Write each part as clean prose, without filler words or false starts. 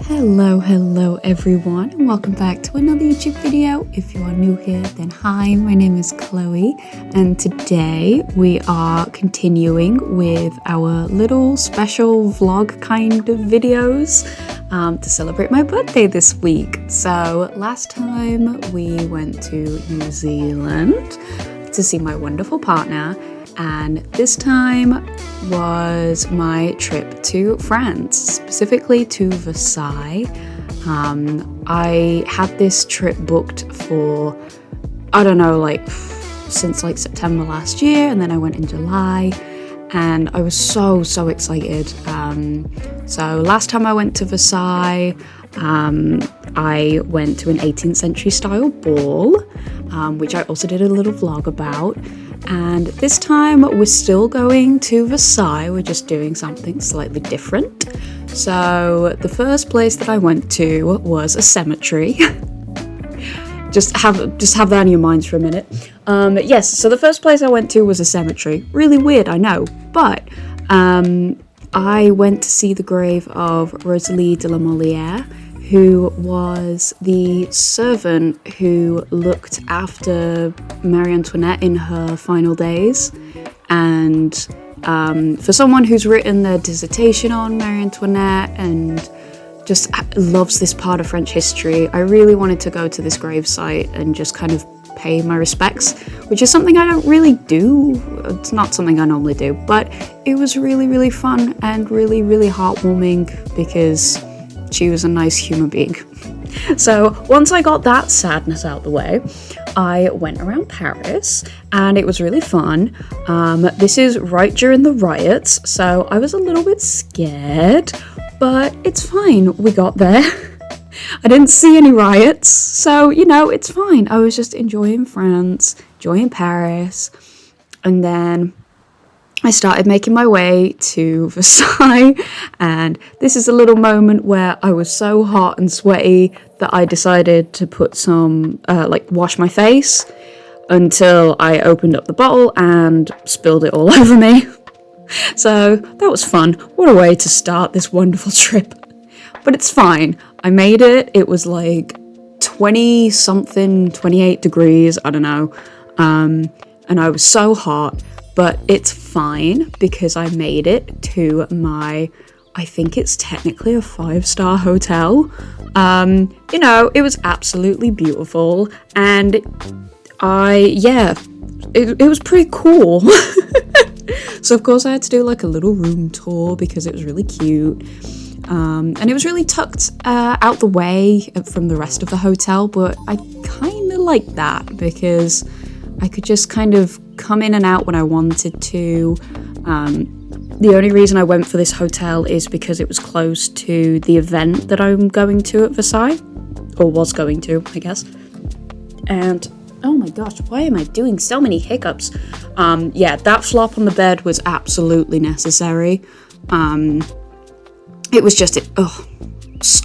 Hello everyone, and welcome back to another YouTube video. If you are new here, then hi, my name is Chloe, and today we are continuing with our little special vlog kind of videos to celebrate my birthday this week. So last time we went to New Zealand to see my wonderful partner, and this time was my trip to France, specifically to Versailles. I had this trip booked for, I don't know, since September last year, and then I went in July, and I was so excited. So last time I went to Versailles, I went to an 18th century style ball, which I also did a little vlog about. And this time we're still going to Versailles, we're just doing something slightly different. So the first place that I went to was a cemetery. just have that in your minds for a minute. Yes, so the first place I went to was a cemetery. Really weird, I know, but I went to see the grave of Rosalie de la Molière, who was the servant who looked after Marie Antoinette in her final days. And for someone who's written their dissertation on Marie Antoinette and just loves this part of French history, I really wanted to go to this gravesite and just kind of pay my respects, which is something I don't really do. It's not something I normally do, but it was really fun and really heartwarming because she was a nice human being. So once I got that sadness out the way, I went around Paris and it was really fun. This is right during the riots, so I was a little bit scared, but it's fine. We got there. I didn't see any riots, so it's fine. I was just enjoying France, enjoying Paris, and then I started making my way to Versailles, and this is a little moment where I was so hot and sweaty that I decided to put some, wash my face until I opened up the bottle and spilled it all over me. So that was fun. What a way to start this wonderful trip. But it's fine. I made it. It was 20-something, 28 degrees, I don't know. And I was so hot. But it's fine because I made it to I think it's technically a 5-star hotel. It was absolutely beautiful, and it was pretty cool. So of course I had to do a little room tour because it was really cute. And it was really tucked out the way from the rest of the hotel, but I kind of liked that because I could just kind of come in and out when I wanted to. The only reason I went for this hotel is because it was close to the event that I'm going to at Versailles, or was going to, I guess. And oh my gosh, why am I doing so many hiccups? That flop on the bed was absolutely necessary. It was just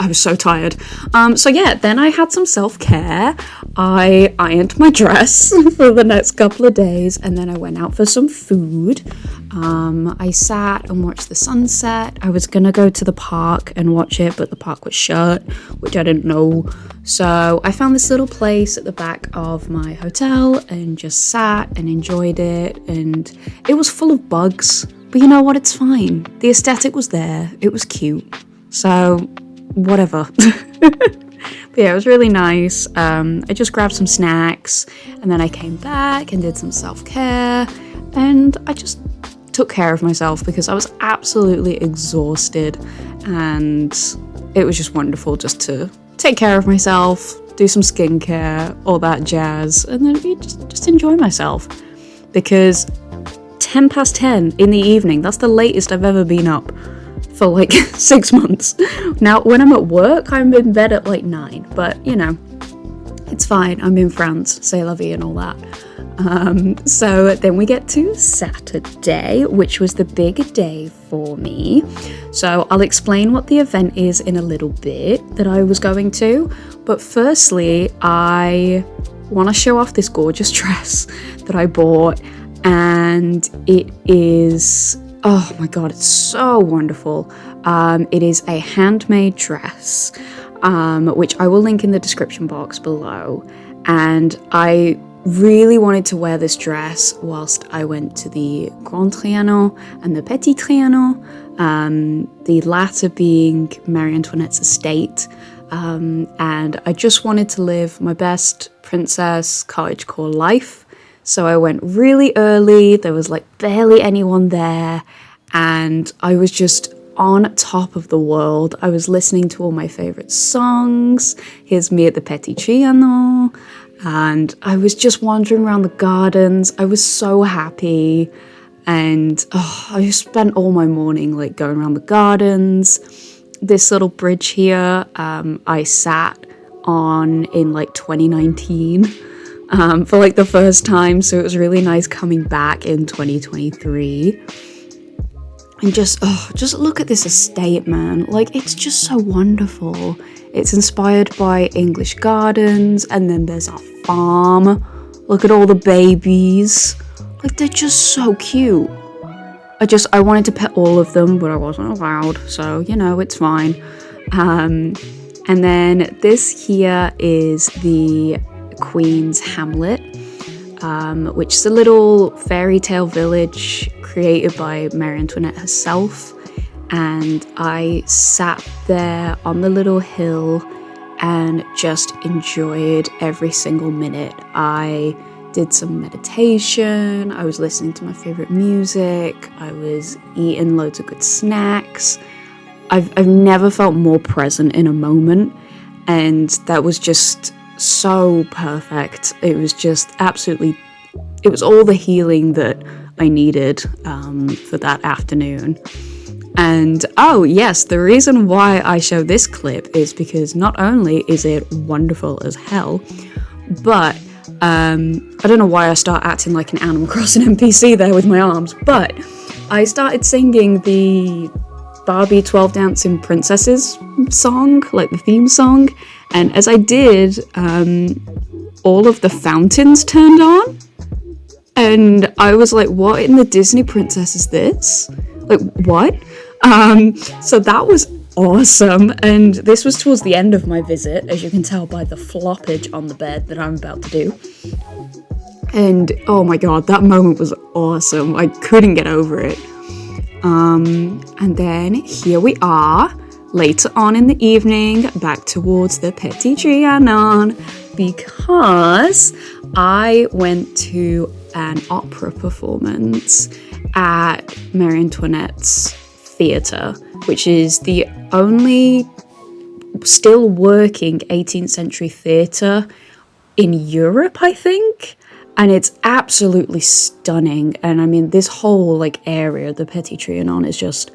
I was so tired. Then I had some self-care. I ironed my dress for the next couple of days, and then I went out for some food. I sat and watched the sunset. I was gonna go to the park and watch it, but the park was shut, which I didn't know. So I found this little place at the back of my hotel and just sat and enjoyed it, and it was full of bugs, but you know what, it's fine. The aesthetic was there, it was cute, so whatever. But yeah, it was really nice. I just grabbed some snacks, and then I came back and did some self-care, and I just took care of myself because I was absolutely exhausted, and it was just wonderful just to take care of myself, do some skincare, all that jazz, and then just enjoy myself, because 10 past 10 in the evening, that's the latest I've ever been up for 6 months. Now, when I'm at work, I'm in bed at 9, but it's fine. I'm in France, c'est la vie and all that. So then we get to Saturday, which was the big day for me. So I'll explain what the event is in a little bit that I was going to. But firstly, I want to show off this gorgeous dress that I bought. And it is, oh my god, it's so wonderful. It is a handmade dress, which I will link in the description box below. And I really wanted to wear this dress whilst I went to the grand trianon and the petit trianon, the latter being Marie Antoinette's estate. And I just wanted to live my best princess cottagecore life. So I went really early, there was like barely anyone there, and I was just on top of the world. I was listening to all my favourite songs. Here's me at the petit trianon, and I was just wandering around the gardens. I was so happy, and I just spent all my morning like going around the gardens. This little bridge here, I sat on in like 2019 for like the first time, so it was really nice coming back in 2023. And just look at this estate, man. Like, it's just so wonderful. It's inspired by English gardens, and then there's our farm. Look at all the babies. Like, they're just so cute. I wanted to pet all of them, but I wasn't allowed, so, you know, it's fine. And then this here is the Queen's Hamlet, which is a little fairy tale village created by Marie Antoinette herself. And I sat there on the little hill and just enjoyed every single minute. I did some meditation, I was listening to my favorite music, I was eating loads of good snacks. I've never felt more present in a moment, and that was just so perfect. It was just absolutely, it was all the healing that I needed for that afternoon. And oh yes, the reason why I show this clip is because not only is it wonderful as hell, but I don't know why I start acting like an Animal Crossing NPC there with my arms, but I started singing the Barbie 12 Dancing Princesses song, like the theme song, and as I did, all of the fountains turned on, and I was like, what in the Disney princess is this? Like, what? So that was awesome, and this was towards the end of my visit, as you can tell by the floppage on the bed that I'm about to do. And oh my god, that moment was awesome. I couldn't get over it. And then here we are, later on in the evening, back towards the petit trianon, because I went to an opera performance at Marie Antoinette's theatre, which is the only still working 18th century theatre in Europe, I think. And it's absolutely stunning. And I mean, this whole like area, the Petit Trianon, is just,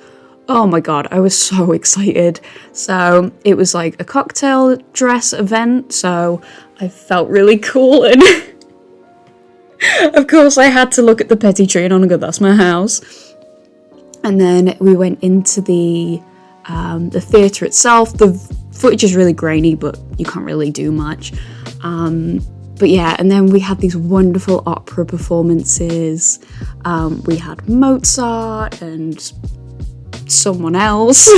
oh my god, I was so excited. So it was like a cocktail dress event, so I felt really cool. And of course I had to look at the Petit Trianon and go, that's my house. And then we went into the theatre itself. The footage is really grainy, but you can't really do much. But yeah, and then we had these wonderful opera performances. We had Mozart and someone else.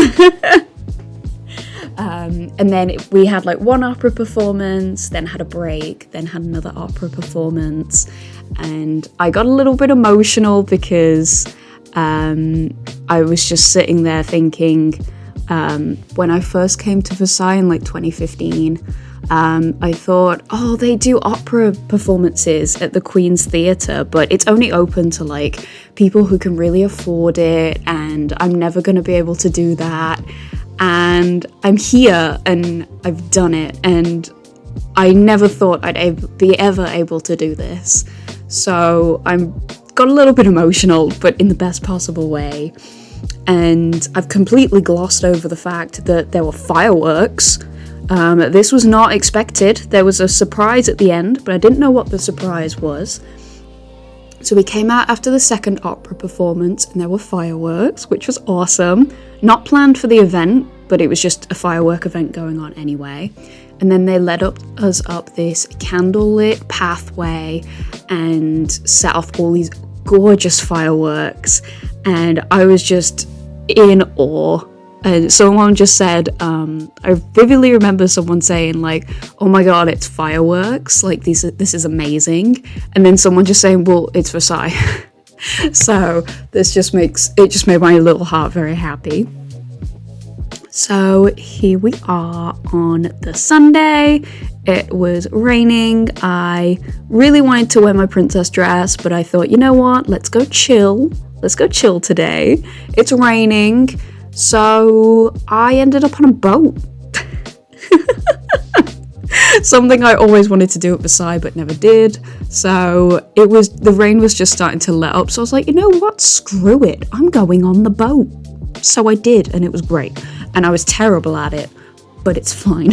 And then we had like one opera performance, then had a break, then had another opera performance. And I got a little bit emotional because I was just sitting there thinking, when I first came to Versailles in like 2015, I thought, oh, they do opera performances at the Queen's Theatre, but it's only open to like people who can really afford it, and I'm never going to be able to do that. And I'm here and I've done it, and I never thought I'd be ever able to do this. So I'm got a little bit emotional, but in the best possible way. And I've completely glossed over the fact that there were fireworks. This was not expected. There was a surprise at the end, but I didn't know what the surprise was. So we came out after the second opera performance and there were fireworks, which was awesome. Not planned for the event, but it was just a firework event going on anyway. And then they led us up this candlelit pathway and set off all these gorgeous fireworks. And I was just in awe And someone just said, I vividly remember someone saying like, oh my god, it's fireworks, like this is amazing. And then someone just saying, well, it's Versailles. So this just made my little heart very happy. So here we are on the Sunday. It was raining. I really wanted to wear my princess dress, but I thought, you know what, let's go chill today. It's raining. So I ended up on a boat. Something I always wanted to do at Versailles but never did. So the rain was just starting to let up. So I was like, you know what? Screw it. I'm going on the boat. So I did, and it was great. And I was terrible at it, but it's fine.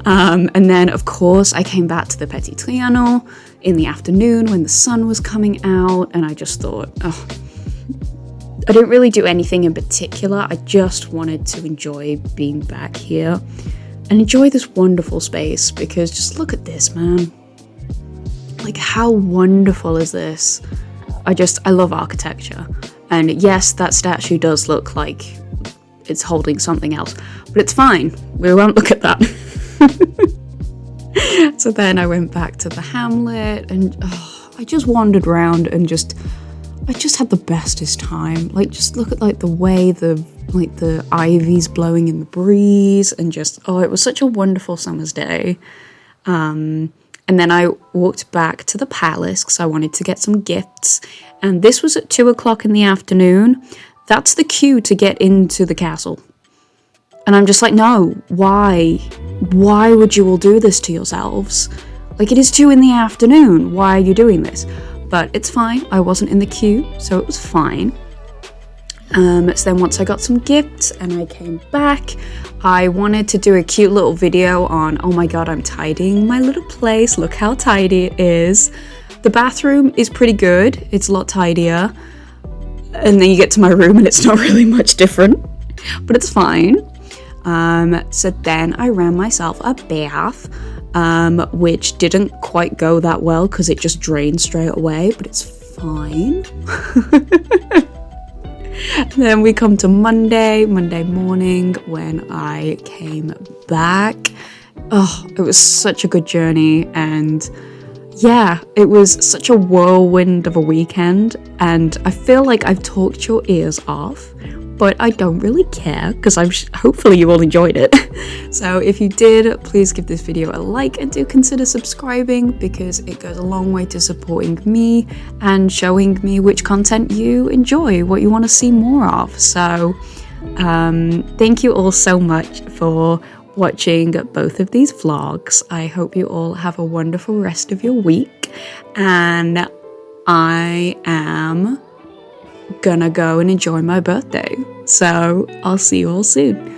And then, of course, I came back to the petit trainon in the afternoon when the sun was coming out, and I just thought, oh, I didn't really do anything in particular. I just wanted to enjoy being back here and enjoy this wonderful space, because just look at this, man. Like, how wonderful is this? I love architecture. And yes, that statue does look like it's holding something else, but it's fine. We won't look at that. So then I went back to the hamlet, and I just wandered around and I just had the bestest time. Like, just look at like the way the ivy's blowing in the breeze, and just, it was such a wonderful summer's day. And then I walked back to the palace because I wanted to get some gifts, and this was at 2:00 in the afternoon. That's the queue to get into the castle. And I'm just like, no, why? Why would you all do this to yourselves? Like, it is 2 in the afternoon. Why are you doing this? But it's fine. I wasn't in the queue, so it was fine. So then once I got some gifts and I came back, I wanted to do a cute little video on, oh my god, I'm tidying my little place. Look how tidy it is. The bathroom is pretty good. It's a lot tidier. And then you get to my room and it's not really much different, but it's fine. So then I ran myself a bath, which didn't quite go that well because it just drained straight away, but it's fine. And then we come to Monday morning when I came back. Oh, it was such a good journey, and yeah, it was such a whirlwind of a weekend, and I feel like I've talked your ears off, but I don't really care because hopefully you all enjoyed it. So if you did, please give this video a like and do consider subscribing, because it goes a long way to supporting me and showing me which content you enjoy, what you want to see more of. So thank you all so much for watching both of these vlogs. I hope you all have a wonderful rest of your week, and I am gonna go and enjoy my birthday. So I'll see you all soon.